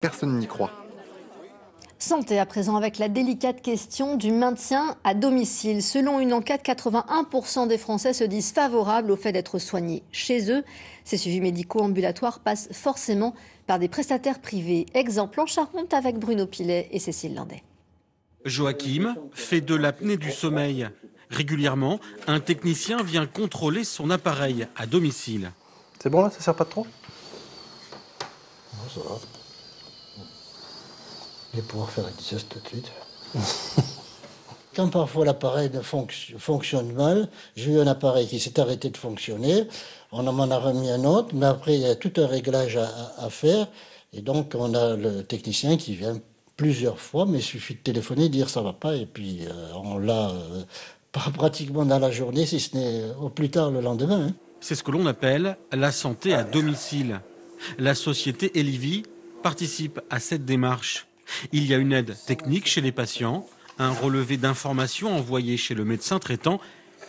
Personne n'y croit. Santé à présent avec la délicate question du maintien à domicile. Selon une enquête, 81% des Français se disent favorables au fait d'être soignés chez eux. Ces suivis médicaux ambulatoires passent forcément par des prestataires privés. Exemple en Charente avec Bruno Pilet et Cécile Landais. Joachim fait de l'apnée du sommeil. Régulièrement, un technicien vient contrôler son appareil à domicile. C'est bon là, ça sert pas de trop? Non, ça va. Je vais pouvoir faire un geste tout de suite. Quand parfois l'appareil fonctionne mal, j'ai eu un appareil qui s'est arrêté de fonctionner, on m'en a remis un autre, mais après il y a tout un réglage à faire, et donc on a le technicien qui vient plusieurs fois, mais il suffit de téléphoner, dire ça va pas, et puis on l'a pratiquement dans la journée, si ce n'est au plus tard le lendemain. Hein. C'est ce que l'on appelle la santé à domicile. La société Elivi participe à cette démarche. Il y a une aide technique chez les patients, un relevé d'informations envoyé chez le médecin traitant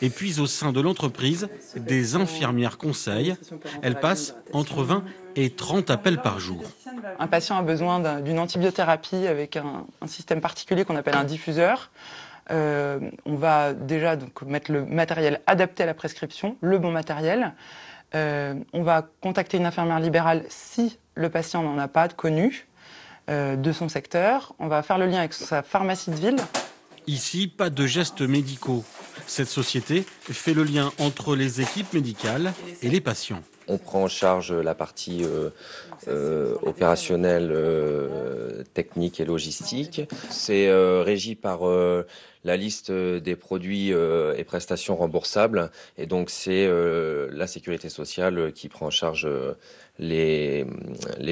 et puis au sein de l'entreprise, des infirmières conseillent. Elles passent entre 20 et 30 appels par jour. Un patient a besoin d'une antibiothérapie avec un système particulier qu'on appelle un diffuseur. On va déjà donc mettre le matériel adapté à la prescription, le bon matériel. On va contacter une infirmière libérale si le patient n'en a pas de connu. De son secteur. On va faire le lien avec sa pharmacie de ville. Ici, pas de gestes médicaux. Cette société fait le lien entre les équipes médicales et les patients. On prend en charge la partie opérationnelle, technique et logistique. C'est régi par la liste des produits et prestations remboursables. Et donc c'est la sécurité sociale qui prend en charge les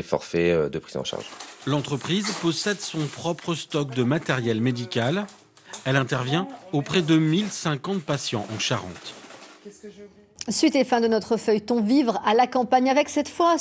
forfaits de prise en charge. L'entreprise possède son propre stock de matériel médical. Elle intervient auprès de 1050 patients en Charente. Suite et fin de notre feuilleton Vivre à la campagne avec cette fois